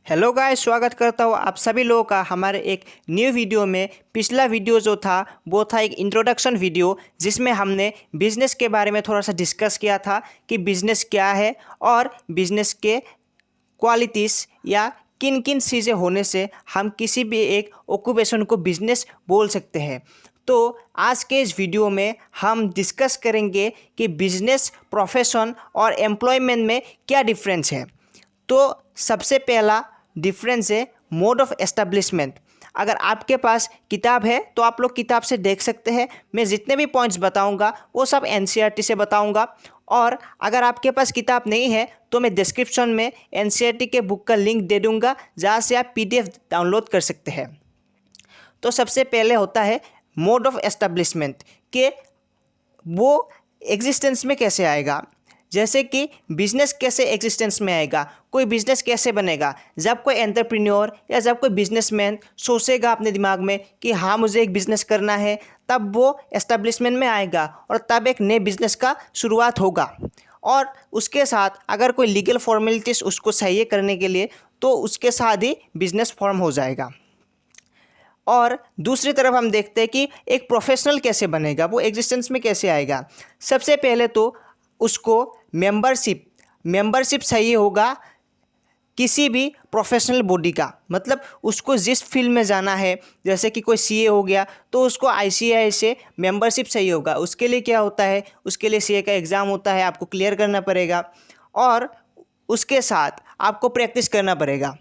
Hello guys, स्वागत करता हूँ आप सभी लोगों का हमारे एक न्यू वीडियो में। पिछला वीडियो जो था वो था एक इंट्रोडक्शन वीडियो, जिसमें हमने बिज़नेस के बारे में थोड़ा सा डिस्कस किया था कि बिज़नेस क्या है और बिज़नेस के क्वालिटीज़ या किन किन चीज़ें होने से हम किसी भी एक ऑक्यूपेशन को बिज़नेस बोल सकते हैं। तो आज के इस वीडियो में हम डिस्कस करेंगे कि बिज़नेस, प्रोफेशन और एम्प्लॉयमेंट में क्या डिफरेंस है। तो सबसे पहला डिफरेंस है मोड ऑफ एस्टेब्लिशमेंट। अगर आपके पास किताब है तो आप लोग किताब से देख सकते हैं। मैं जितने भी पॉइंट्स बताऊंगा वो सब एनसीईआरटी से बताऊंगा, और अगर आपके पास किताब नहीं है तो मैं डिस्क्रिप्शन में एनसीईआरटी के बुक का लिंक दे दूंगा, जहाँ से आप पीडीएफ डाउनलोड कर सकते हैं। तो सबसे पहले होता है मोड ऑफ एस्टेब्लिशमेंट, कि वो एग्जिस्टेंस में कैसे आएगा। जैसे कि बिज़नेस कैसे एग्जिस्टेंस में आएगा, कोई बिज़नेस कैसे बनेगा। जब कोई एंटरप्रेन्योर या जब कोई बिजनेसमैन सोचेगा अपने दिमाग में कि हाँ मुझे एक बिज़नेस करना है, तब वो एस्टेब्लिशमेंट में आएगा और तब एक नए बिज़नेस का शुरुआत होगा। और उसके साथ अगर कोई लीगल फॉर्मेलिटीज़ उसको सही करने के लिए, तो उसके साथ ही बिज़नेस फॉर्म हो जाएगा। और दूसरी तरफ हम देखते हैं कि एक प्रोफेशनल कैसे बनेगा, वो एग्जिस्टेंस में कैसे आएगा। सबसे पहले तो उसको मेंबरशिप सही होगा किसी भी प्रोफेशनल बॉडी का। मतलब उसको जिस फील्ड में जाना है, जैसे कि कोई सीए हो गया तो उसको आईसीएआई से मेंबरशिप सही होगा। उसके लिए क्या होता है, उसके लिए सीए का एग्ज़ाम होता है, आपको क्लियर करना पड़ेगा, और उसके साथ आपको प्रैक्टिस करना पड़ेगा,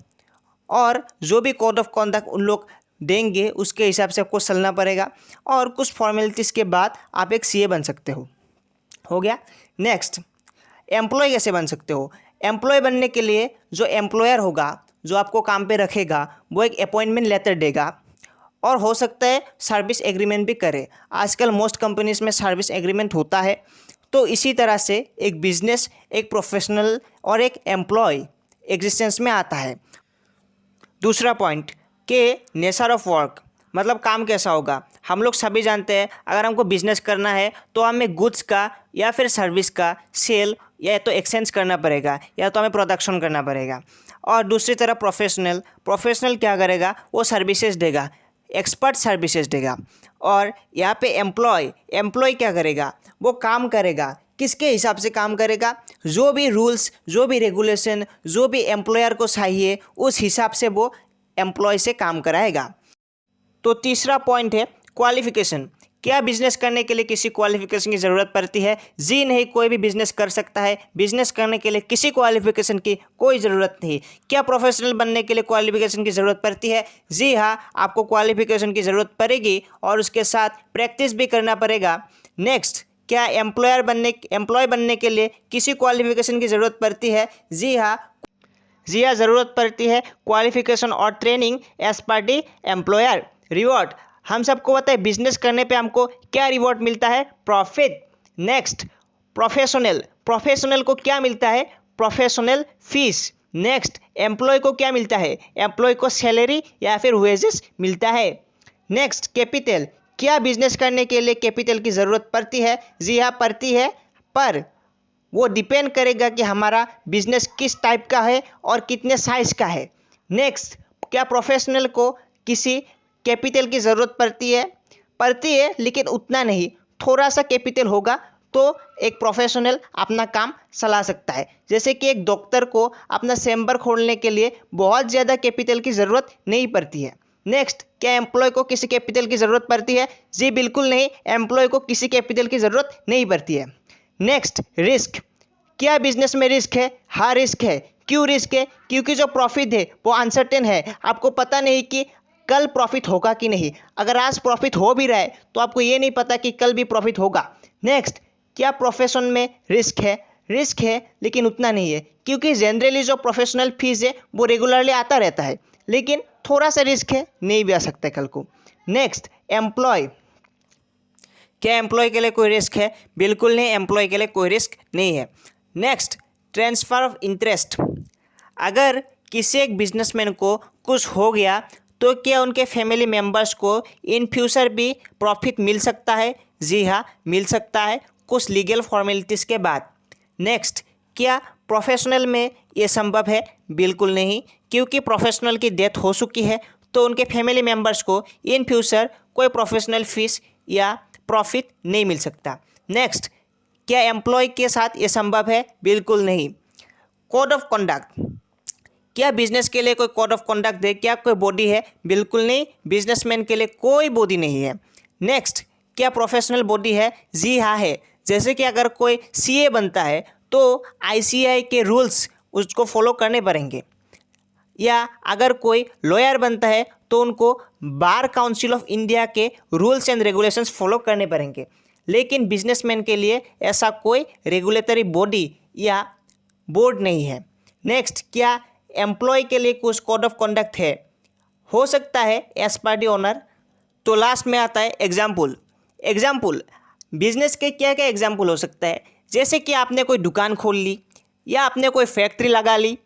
और जो भी कोड ऑफ कॉन्डक्ट उन लोग देंगे उसके हिसाब से आपको चलना पड़ेगा, और कुछ फॉर्मेलिटीज़ के बाद आप एक सीए बन सकते हो गया। नेक्स्ट, एम्प्लॉय कैसे बन सकते हो। एम्प्लॉय बनने के लिए जो एम्प्लॉयर होगा, जो आपको काम पे रखेगा, वो एक अपॉइंटमेंट लेटर देगा, और हो सकता है सर्विस एग्रीमेंट भी करे। आजकल मोस्ट कंपनीज में सर्विस एग्रीमेंट होता है। तो इसी तरह से एक बिजनेस, एक प्रोफेशनल और एक एम्प्लॉय एग्जिस्टेंस में आता है। दूसरा पॉइंट के नेचर ऑफ वर्क, मतलब काम कैसा होगा। हम लोग सभी जानते हैं अगर हमको बिजनेस करना है तो हमें गुड्स का या फिर सर्विस का सेल या तो एक्सचेंज करना पड़ेगा, या तो हमें प्रोडक्शन करना पड़ेगा। और दूसरी तरफ प्रोफेशनल क्या करेगा, वो सर्विसेज देगा, एक्सपर्ट सर्विसेज देगा। और यहाँ पे एम्प्लॉय क्या करेगा, वो काम करेगा। किसके हिसाब से काम करेगा, जो भी रूल्स, जो भी रेगुलेशन, जो भी एम्प्लॉयर को चाहिए उस हिसाब से वो एम्प्लॉय से काम कराएगा। तो तीसरा पॉइंट है क्वालिफिकेशन। क्या बिजनेस करने के लिए किसी क्वालिफिकेशन की ज़रूरत पड़ती है? जी नहीं, कोई भी बिजनेस कर सकता है। बिजनेस करने के लिए किसी क्वालिफिकेशन की कोई ज़रूरत नहीं। क्या प्रोफेशनल बनने के लिए क्वालिफिकेशन की ज़रूरत पड़ती है? जी हाँ, आपको क्वालिफिकेशन की ज़रूरत पड़ेगी, और उसके साथ प्रैक्टिस भी करना पड़ेगा। नेक्स्ट, क्या एम्प्लॉय बनने के लिए किसी क्वालिफिकेशन की ज़रूरत पड़ती है? जी हाँ, ज़रूरत पड़ती है क्वालिफिकेशन और ट्रेनिंग एज पर दी एम्प्लॉयर। रिवॉर्ड, हम सबको पता है बिजनेस करने पे हमको क्या रिवॉर्ड मिलता है, प्रॉफिट। नेक्स्ट, प्रोफेशनल को क्या मिलता है, प्रोफेशनल फीस। नेक्स्ट, एम्प्लॉय को क्या मिलता है, एम्प्लॉय को सैलरी या फिर वेजेस मिलता है। नेक्स्ट, कैपिटल, क्या बिजनेस करने के लिए कैपिटल की ज़रूरत पड़ती है? जी हाँ, पड़ती है, पर वो डिपेंड करेगा कि हमारा बिजनेस किस टाइप का है और कितने साइज का है। नेक्स्ट, क्या प्रोफेशनल को किसी कैपिटल की ज़रूरत पड़ती है, लेकिन उतना नहीं, थोड़ा सा कैपिटल होगा तो एक प्रोफेशनल अपना काम चला सकता है। जैसे कि एक डॉक्टर को अपना चैम्बर खोलने के लिए बहुत ज़्यादा कैपिटल की ज़रूरत नहीं पड़ती है। नेक्स्ट, क्या एम्प्लॉय को किसी कैपिटल की ज़रूरत पड़ती है? जी बिल्कुल नहीं, एम्प्लॉय को किसी कैपिटल की ज़रूरत नहीं पड़ती है। नेक्स्ट, रिस्क, क्या बिजनेस में रिस्क है? हाँ, रिस्क है। क्यों रिस्क है? क्योंकि जो प्रॉफिट है वो अनसर्टेन है। आपको पता नहीं कि कल प्रॉफिट होगा कि नहीं। अगर आज प्रॉफिट हो भी रहा है तो आपको ये नहीं पता कि कल भी प्रॉफिट होगा। नेक्स्ट, क्या प्रोफेशन में रिस्क है? रिस्क है, लेकिन उतना नहीं है, क्योंकि जनरली जो प्रोफेशनल फीस है वो रेगुलरली आता रहता है, लेकिन थोड़ा सा रिस्क है, नहीं भी आ सकता है कल को। नेक्स्ट, एम्प्लॉय, क्या एम्प्लॉय के लिए कोई रिस्क है? बिल्कुल नहीं, एम्प्लॉय के लिए कोई रिस्क नहीं है। नेक्स्ट, ट्रांसफ़र ऑफ इंटरेस्ट, अगर किसी एक बिजनेसमैन को कुछ हो गया तो क्या उनके फैमिली मेम्बर्स को इन फ्यूचर भी प्रॉफिट मिल सकता है? जी हाँ, मिल सकता है, कुछ लीगल फॉर्मेलिटीज़ के बाद। नेक्स्ट, क्या प्रोफेशनल में ये संभव है? बिल्कुल नहीं, क्योंकि प्रोफेशनल की डेथ हो चुकी है तो उनके फैमिली मेम्बर्स को इन फ्यूचर कोई प्रोफेशनल फीस या प्रॉफिट नहीं मिल सकता। नेक्स्ट, क्या एम्प्लॉय के साथ ये संभव है? बिल्कुल नहीं। कोड ऑफ कंडक्ट, क्या बिजनेस के लिए कोई कोड ऑफ कंडक्ट है? क्या कोई बॉडी है? बिल्कुल नहीं, बिजनेसमैन के लिए कोई बॉडी नहीं है। नेक्स्ट, क्या प्रोफेशनल बॉडी है? जी हाँ है। जैसे कि अगर कोई सीए बनता है तो आईसीएआई के रूल्स उसको फॉलो करने पड़ेंगे, या अगर कोई लॉयर बनता है तो उनको बार काउंसिल ऑफ इंडिया के रूल्स एंड रेगुलेशंस फॉलो करने पड़ेंगे। लेकिन बिजनेसमैन के लिए ऐसा कोई रेगुलेटरी बॉडी या बोर्ड नहीं है। नेक्स्ट, क्या एम्प्लॉय के लिए कुछ कोड ऑफ कंडक्ट है? हो सकता है एज पर द ओनर। तो लास्ट में आता है एग्जाम्पल। बिजनेस के क्या क्या एग्जाम्पल हो सकता है? जैसे कि आपने कोई दुकान खोल ली या आपने कोई फैक्ट्री लगा ली।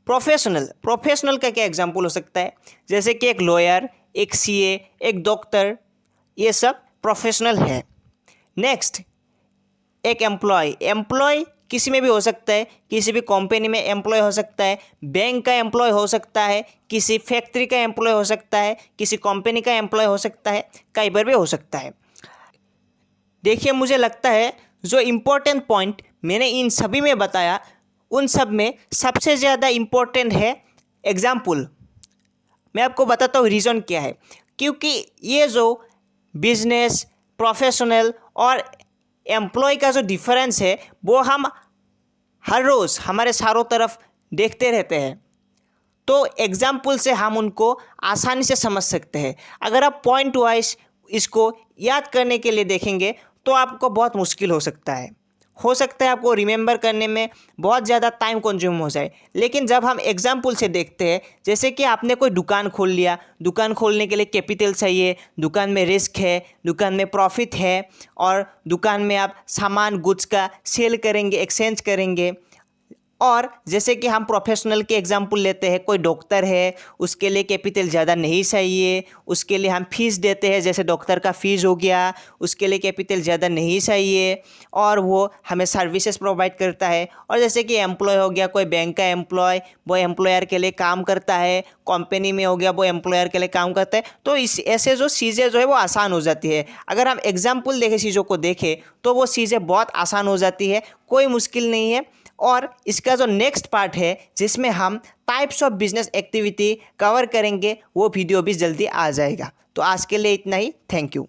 प्रोफेशनल का क्या एग्जाम्पल हो सकता है? जैसे कि एक लॉयर, एक सीए, एक डॉक्टर, ये सब प्रोफेशनल है। नेक्स्ट, एक एम्प्लॉय किसी में भी हो सकता है, किसी भी कंपनी में एम्प्लॉय हो सकता है, बैंक का एम्प्लॉय हो सकता है, किसी फैक्ट्री का एम्प्लॉय हो सकता है, किसी कंपनी का एम्प्लॉय हो सकता है, कई बार भी हो सकता है। देखिए, मुझे लगता है जो इम्पोर्टेंट पॉइंट मैंने इन सभी में बताया, उन सब में सबसे ज़्यादा इम्पोर्टेंट है एग्जाम्पल। मैं आपको बताता हूँ रीज़न क्या है। क्योंकि ये जो बिजनेस, प्रोफेशनल और एम्प्लॉय का जो डिफरेंस है वो हम हर रोज़ हमारे चारों तरफ देखते रहते हैं, तो एग्जाम्पल से हम उनको आसानी से समझ सकते हैं। अगर आप पॉइंट वाइज इसको याद करने के लिए देखेंगे तो आपको बहुत मुश्किल हो सकता है आपको रिमेंबर करने में बहुत ज़्यादा टाइम कंज्यूम हो जाए। लेकिन जब हम एग्जाम्पल से देखते हैं, जैसे कि आपने कोई दुकान खोल लिया, दुकान खोलने के लिए कैपिटल चाहिए, दुकान में रिस्क है, दुकान में प्रॉफिट है, और दुकान में आप सामान गुड्स का सेल करेंगे, एक्सचेंज करेंगे। और जैसे कि हम प्रोफेशनल के एग्जाम्पल लेते हैं, कोई डॉक्टर है, उसके लिए कैपिटल ज़्यादा नहीं चाहिए, उसके लिए हम फीस देते हैं, जैसे डॉक्टर का फीस हो गया, उसके लिए कैपिटल ज़्यादा नहीं चाहिए और वो हमें सर्विसेज प्रोवाइड करता है। और जैसे कि एम्प्लॉय हो गया, कोई बैंक का एम्प्लॉय, वो एम्प्लॉयर के लिए काम करता है, कंपनी में हो गया, वो एम्प्लॉयर के लिए काम करता है। तो इस ऐसे जो चीज़ें जो है वो आसान हो जाती है। अगर हम एग्जाम्पल देखें, चीज़ों को देखें, तो वो चीज़ें बहुत आसान हो जाती है, कोई मुश्किल नहीं है। और इसका जो नेक्स्ट पार्ट है जिसमें हम types of business activity cover करेंगे, वो वीडियो भी जल्दी आ जाएगा। तो आज के लिए इतना ही। Thank you.